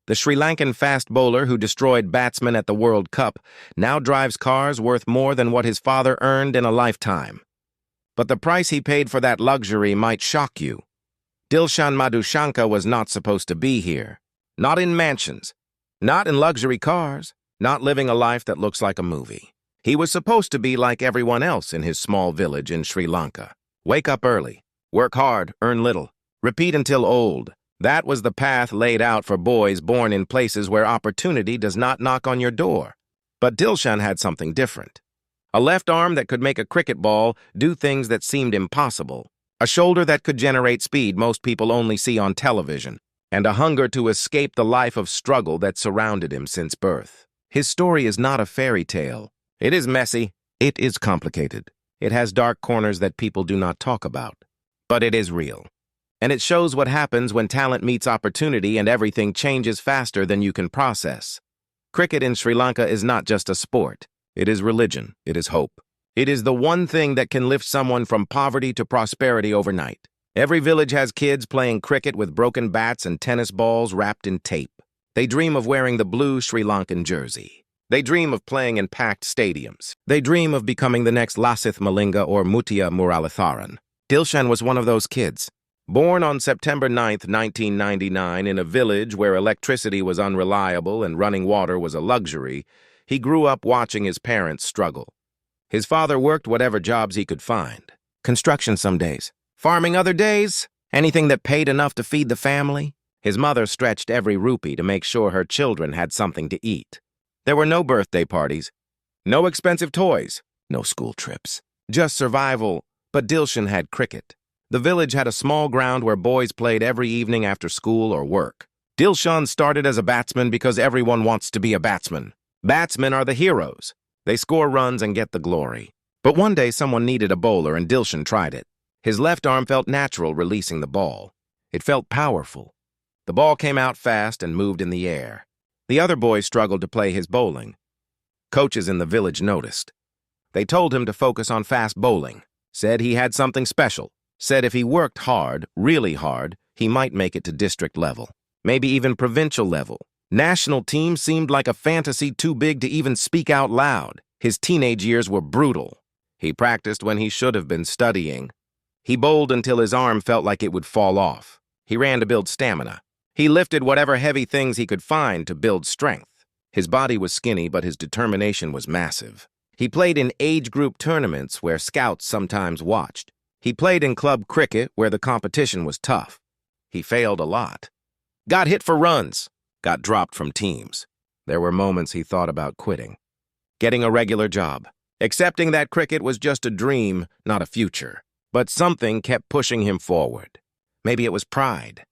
The Sri Lankan fast bowler who destroyed batsmen at the World Cup now drives cars worth more than what his father earned in a lifetime. But the price he paid for that luxury might shock you. Dilshan Madushanka was not supposed to be here. Not in mansions. Not in luxury cars. Not living a life that looks like a movie. He was supposed to be like everyone else in his small village in Sri Lanka. Wake up early. Work hard. Earn little. Repeat until old. That was the path laid out for boys born in places where opportunity does not knock on your door. But Dilshan had something different. A left arm that could make a cricket ball do things that seemed impossible. A shoulder that could generate speed most people only see on television. And a hunger to escape the life of struggle that surrounded him since birth. His story is not a fairy tale. It is messy. It is complicated. It has dark corners that people do not talk about. But it is real. And it shows what happens when talent meets opportunity and everything changes faster than you can process. Cricket in Sri Lanka is not just a sport. It is religion. It is hope. It is the one thing that can lift someone from poverty to prosperity overnight. Every village has kids playing cricket with broken bats and tennis balls wrapped in tape. They dream of wearing the blue Sri Lankan jersey. They dream of playing in packed stadiums. They dream of becoming the next Lasith Malinga or Mutia Muralitharan. Dilshan was one of those kids. Born on September 9, 1999, in a village where electricity was unreliable and running water was a luxury, he grew up watching his parents struggle. His father worked whatever jobs he could find. Construction some days. Farming other days. Anything that paid enough to feed the family. His mother stretched every rupee to make sure her children had something to eat. There were no birthday parties. No expensive toys. No school trips. Just survival. But Dilshan had cricket. The village had a small ground where boys played every evening after school or work. Dilshan started as a batsman because everyone wants to be a batsman. Batsmen are the heroes. They score runs and get the glory. But one day someone needed a bowler and Dilshan tried it. His left arm felt natural releasing the ball. It felt powerful. The ball came out fast and moved in the air. The other boys struggled to play his bowling. Coaches in the village noticed. They told him to focus on fast bowling. Said he had something special. Said if he worked hard, really hard, he might make it to district level. Maybe even provincial level. National team seemed like a fantasy too big to even speak out loud. His teenage years were brutal. He practiced when he should have been studying. He bowled until his arm felt like it would fall off. He ran to build stamina. He lifted whatever heavy things he could find to build strength. His body was skinny, but his determination was massive. He played in age group tournaments where scouts sometimes watched. He played in club cricket where the competition was tough. He failed a lot. Got hit for runs. Got dropped from teams. There were moments he thought about quitting. Getting a regular job. Accepting that cricket was just a dream, not a future. But something kept pushing him forward. Maybe it was pride.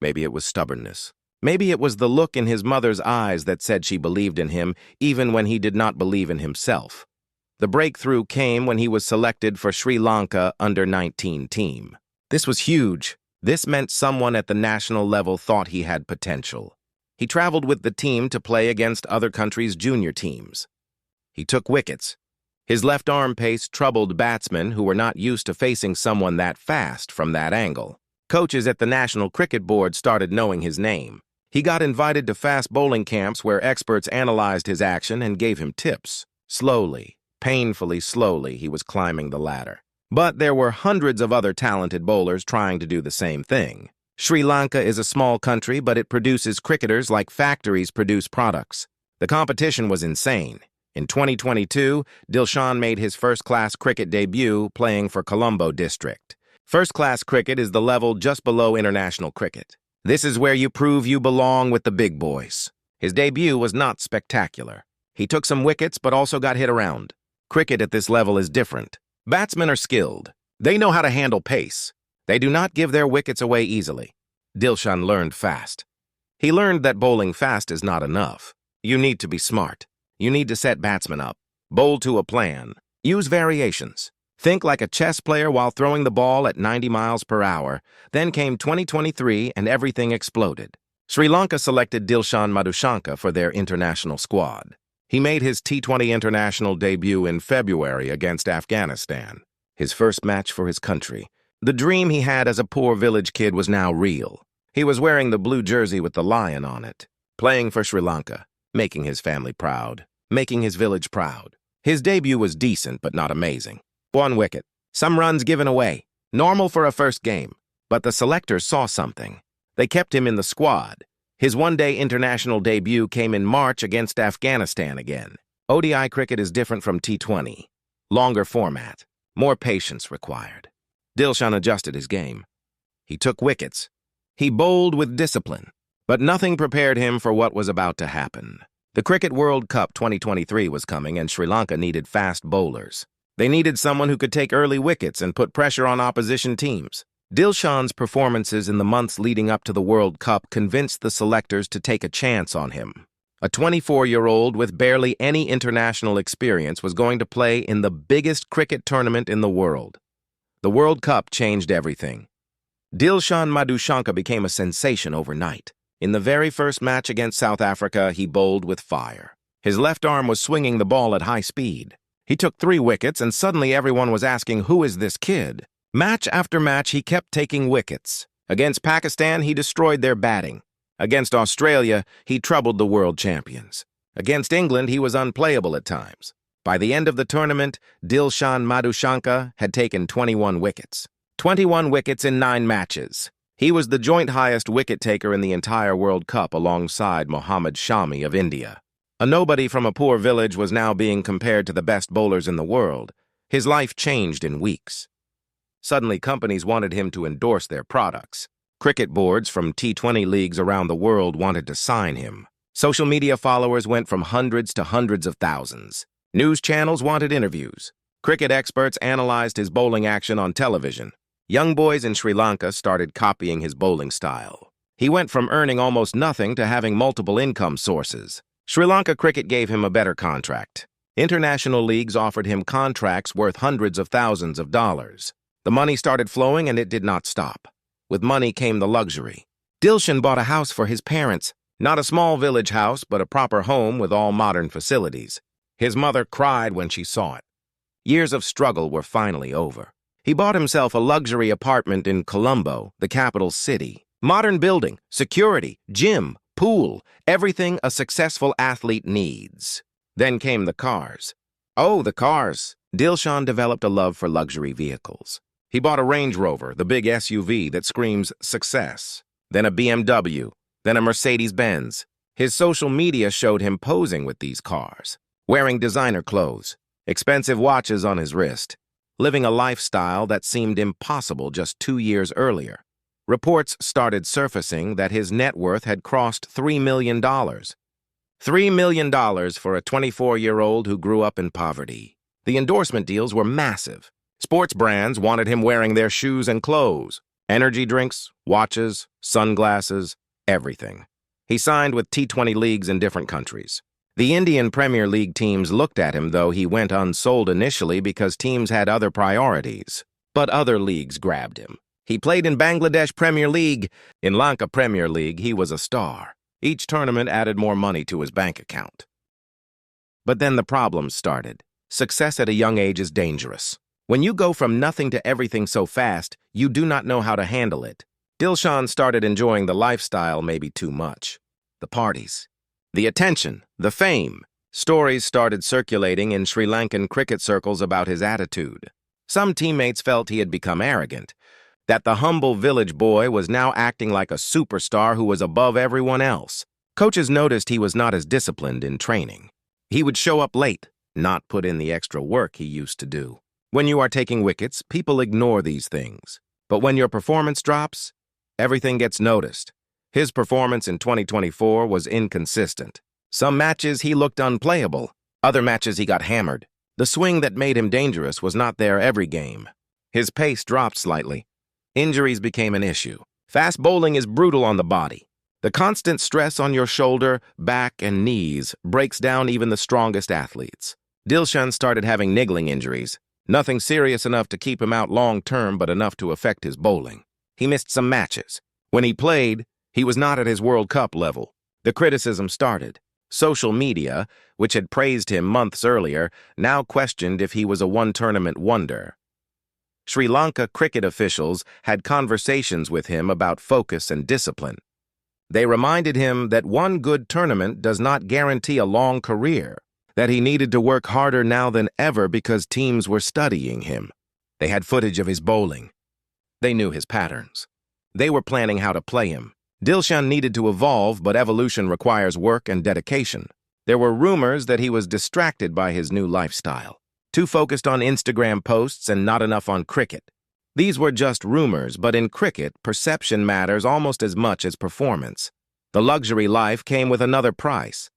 Maybe it was stubbornness. Maybe it was the look in his mother's eyes that said she believed in him, even when he did not believe in himself. The breakthrough came when he was selected for Sri Lanka under-19 team. This was huge. This meant someone at the national level thought he had potential. He traveled with the team to play against other countries' junior teams. He took wickets. His left arm pace troubled batsmen who were not used to facing someone that fast from that angle. Coaches at the National Cricket Board started knowing his name. He got invited to fast bowling camps where experts analyzed his action and gave him tips. Slowly, painfully slowly, he was climbing the ladder. But there were hundreds of other talented bowlers trying to do the same thing. Sri Lanka is a small country, but it produces cricketers like factories produce products. The competition was insane. In 2022, Dilshan made his first-class cricket debut playing for Colombo District. First-class cricket is the level just below international cricket. This is where you prove you belong with the big boys. His debut was not spectacular. He took some wickets but also got hit around. Cricket at this level is different. Batsmen are skilled. They know how to handle pace. They do not give their wickets away easily. Dilshan learned fast. He learned that bowling fast is not enough. You need to be smart. You need to set batsmen up. Bowl to a plan. Use variations. Think like a chess player while throwing the ball at 90 miles per hour. Then came 2023 and everything exploded. Sri Lanka selected Dilshan Madushanka for their international squad. He made his T20 international debut in February against Afghanistan, his first match for his country. The dream he had as a poor village kid was now real. He was wearing the blue jersey with the lion on it, playing for Sri Lanka, making his family proud, making his village proud. His debut was decent but not amazing. 1 wicket, some runs given away, normal for a first game. But the selectors saw something. They kept him in the squad. His one-day international debut came in March against Afghanistan again. ODI cricket is different from T20. Longer format, more patience required. Dilshan adjusted his game. He took wickets. He bowled with discipline. But nothing prepared him for what was about to happen. The Cricket World Cup 2023 was coming, and Sri Lanka needed fast bowlers. They needed someone who could take early wickets and put pressure on opposition teams. Dilshan's performances in the months leading up to the World Cup convinced the selectors to take a chance on him. A 24-year-old with barely any international experience was going to play in the biggest cricket tournament in the world. The World Cup changed everything. Dilshan Madushanka became a sensation overnight. In the very first match against South Africa, he bowled with fire. His left arm was swinging the ball at high speed. He took 3 wickets, and suddenly everyone was asking, who is this kid? Match after match, he kept taking wickets. Against Pakistan, he destroyed their batting. Against Australia, he troubled the world champions. Against England, he was unplayable at times. By the end of the tournament, Dilshan Madushanka had taken 21 wickets. 21 wickets in 9 matches. He was the joint highest wicket-taker in the entire World Cup alongside Mohammad Shami of India. A nobody from a poor village was now being compared to the best bowlers in the world. His life changed in weeks. Suddenly, companies wanted him to endorse their products. Cricket boards from T20 leagues around the world wanted to sign him. Social media followers went from hundreds to hundreds of thousands. News channels wanted interviews. Cricket experts analyzed his bowling action on television. Young boys in Sri Lanka started copying his bowling style. He went from earning almost nothing to having multiple income sources. Sri Lanka cricket gave him a better contract. International leagues offered him contracts worth hundreds of thousands of dollars. The money started flowing, and it did not stop. With money came the luxury. Dilshan bought a house for his parents. Not a small village house, but a proper home with all modern facilities. His mother cried when she saw it. Years of struggle were finally over. He bought himself a luxury apartment in Colombo, the capital city. Modern building, security, gym, pool, everything a successful athlete needs. Then came the cars. Oh, the cars. Dilshan developed a love for luxury vehicles. He bought a Range Rover, the big SUV that screams success. Then a BMW, then a Mercedes-Benz. His social media showed him posing with these cars, wearing designer clothes, expensive watches on his wrist, living a lifestyle that seemed impossible just 2 years earlier. Reports started surfacing that his net worth had crossed $3 million. $3 million for a 24-year-old who grew up in poverty. The endorsement deals were massive. Sports brands wanted him wearing their shoes and clothes. Energy drinks, watches, sunglasses, everything. He signed with T20 leagues in different countries. The Indian Premier League teams looked at him, though he went unsold initially because teams had other priorities. But other leagues grabbed him. He played in Bangladesh Premier League. In Lanka Premier League, he was a star. Each tournament added more money to his bank account. But then the problems started. Success at a young age is dangerous. When you go from nothing to everything so fast, you do not know how to handle it. Dilshan started enjoying the lifestyle maybe too much. The parties, the attention, the fame. Stories started circulating in Sri Lankan cricket circles about his attitude. Some teammates felt he had become arrogant, that the humble village boy was now acting like a superstar who was above everyone else. Coaches noticed he was not as disciplined in training. He would show up late, not put in the extra work he used to do. When you are taking wickets, people ignore these things. But when your performance drops, everything gets noticed. His performance in 2024 was inconsistent. Some matches he looked unplayable. Other matches he got hammered. The swing that made him dangerous was not there every game. His pace dropped slightly. Injuries became an issue. Fast bowling is brutal on the body. The constant stress on your shoulder, back, and knees breaks down even the strongest athletes. Dilshan started having niggling injuries. Nothing serious enough to keep him out long-term, but enough to affect his bowling. He missed some matches. When he played, he was not at his World Cup level. The criticism started. Social media, which had praised him months earlier, now questioned if he was a one-tournament wonder. Sri Lanka cricket officials had conversations with him about focus and discipline. They reminded him that one good tournament does not guarantee a long career, that he needed to work harder now than ever because teams were studying him. They had footage of his bowling. They knew his patterns. They were planning how to play him. Dilshan needed to evolve, but evolution requires work and dedication. There were rumors that he was distracted by his new lifestyle, too focused on Instagram posts and not enough on cricket. These were just rumors, but in cricket, perception matters almost as much as performance. The luxury life came with another price.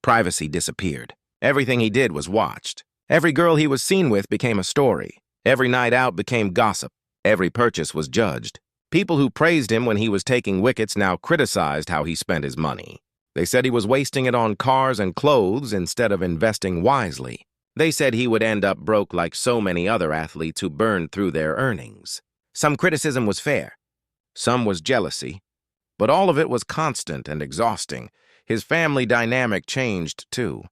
Privacy disappeared. Everything he did was watched. Every girl he was seen with became a story. Every night out became gossip. Every purchase was judged. People who praised him when he was taking wickets now criticized how he spent his money. They said he was wasting it on cars and clothes instead of investing wisely. They said he would end up broke like so many other athletes who burned through their earnings. Some criticism was fair. Some was jealousy. But all of it was constant and exhausting. His family dynamic changed, too.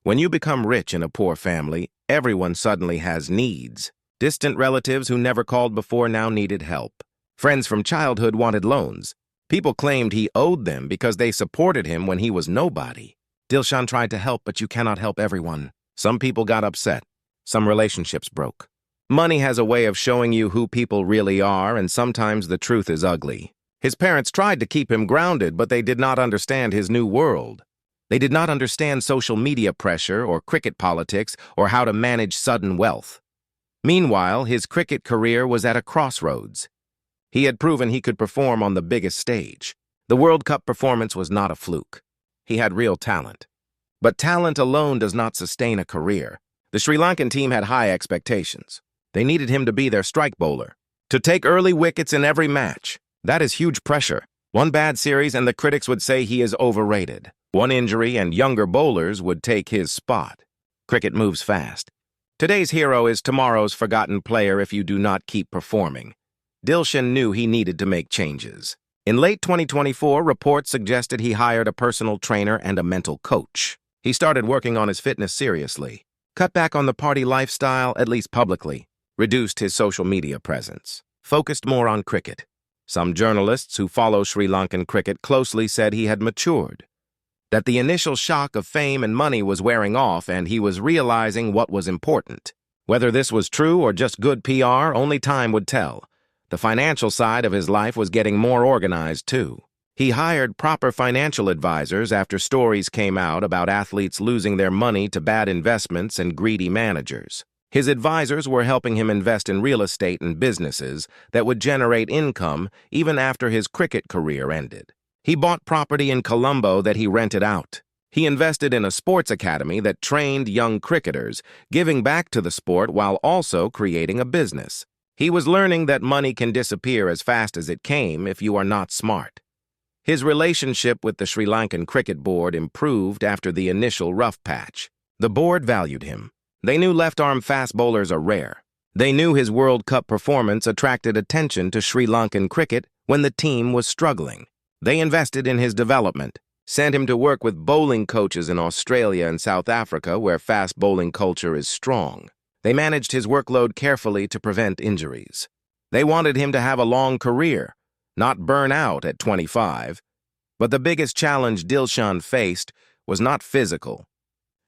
When you become rich in a poor family, everyone suddenly has needs. Distant relatives who never called before now needed help. Friends from childhood wanted loans. People claimed he owed them because they supported him when he was nobody. Dilshan tried to help, but you cannot help everyone. Some people got upset. Some relationships broke. Money has a way of showing you who people really are, and sometimes the truth is ugly. His parents tried to keep him grounded, but they did not understand his new world. They did not understand social media pressure or cricket politics or how to manage sudden wealth. Meanwhile, his cricket career was at a crossroads. He had proven he could perform on the biggest stage. The World Cup performance was not a fluke. He had real talent. But talent alone does not sustain a career. The Sri Lankan team had high expectations. They needed him to be their strike bowler, to take early wickets in every match. That is huge pressure. One bad series and the critics would say he is overrated. One injury and younger bowlers would take his spot. Cricket moves fast. Today's hero is tomorrow's forgotten player if you do not keep performing. Dilshan knew he needed to make changes. In late 2024, reports suggested he hired a personal trainer and a mental coach. He started working on his fitness seriously, cut back on the party lifestyle, at least publicly, reduced his social media presence, focused more on cricket. Some journalists who follow Sri Lankan cricket closely said he had matured, that the initial shock of fame and money was wearing off and he was realizing what was important. Whether this was true or just good PR, only time would tell. The financial side of his life was getting more organized, too. He hired proper financial advisors after stories came out about athletes losing their money to bad investments and greedy managers. His advisors were helping him invest in real estate and businesses that would generate income even after his cricket career ended. He bought property in Colombo that he rented out. He invested in a sports academy that trained young cricketers, giving back to the sport while also creating a business. He was learning that money can disappear as fast as it came if you are not smart. His relationship with the Sri Lankan Cricket Board improved after the initial rough patch. The board valued him. They knew left-arm fast bowlers are rare. They knew his World Cup performance attracted attention to Sri Lankan cricket when the team was struggling. They invested in his development, sent him to work with bowling coaches in Australia and South Africa where fast bowling culture is strong. They managed his workload carefully to prevent injuries. They wanted him to have a long career, not burn out at 25. But the biggest challenge Dilshan faced was not physical.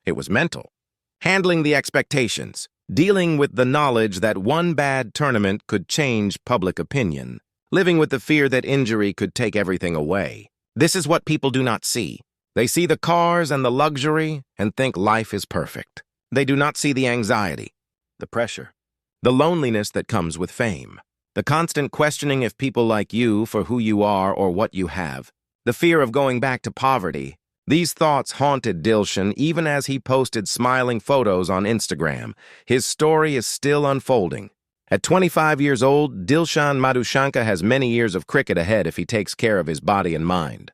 It was mental. Handling the expectations, dealing with the knowledge that one bad tournament could change public opinion, living with the fear that injury could take everything away. This is what people do not see. They see the cars and the luxury and think life is perfect. They do not see the anxiety, the pressure, the loneliness that comes with fame, the constant questioning if people like you for who you are or what you have, the fear of going back to poverty. These thoughts haunted Dilshan even as he posted smiling photos on Instagram. His story is still unfolding. At 25 years old, Dilshan Madushanka has many years of cricket ahead if he takes care of his body and mind.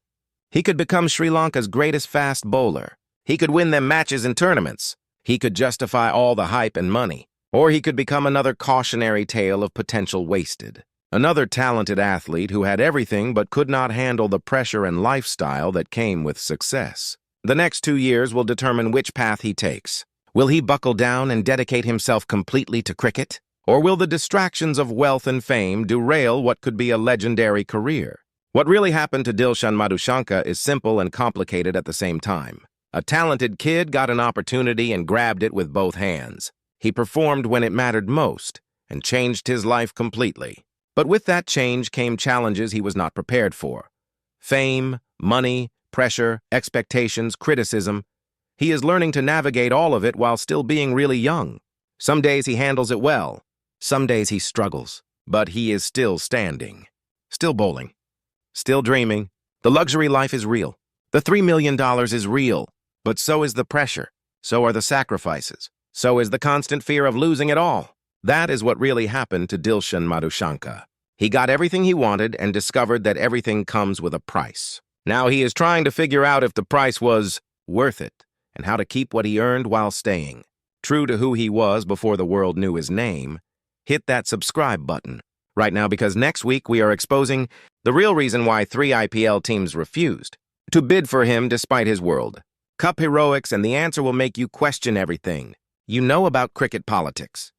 He could become Sri Lanka's greatest fast bowler. He could win them matches in tournaments. He could justify all the hype and money. Or he could become another cautionary tale of potential wasted. Another talented athlete who had everything but could not handle the pressure and lifestyle that came with success. The next 2 years will determine which path he takes. Will he buckle down and dedicate himself completely to cricket? Or will the distractions of wealth and fame derail what could be a legendary career? What really happened to Dilshan Madushanka is simple and complicated at the same time. A talented kid got an opportunity and grabbed it with both hands. He performed when it mattered most and changed his life completely. But with that change came challenges he was not prepared for. Fame, money, pressure, expectations, criticism. He is learning to navigate all of it while still being really young. Some days he handles it well. Some days he struggles. But he is still standing. Still bowling. Still dreaming. The luxury life is real. The $3 million is real. But so is the pressure. So are the sacrifices. So is the constant fear of losing it all. That is what really happened to Dilshan Madushanka. He got everything he wanted and discovered that everything comes with a price. Now he is trying to figure out if the price was worth it and how to keep what he earned while staying. True to who he was before the world knew his name, hit that subscribe button right now, because next week we are exposing the real reason why 3 IPL teams refused to bid for him despite his World Cup heroics, and the answer will make you question everything you know about cricket politics.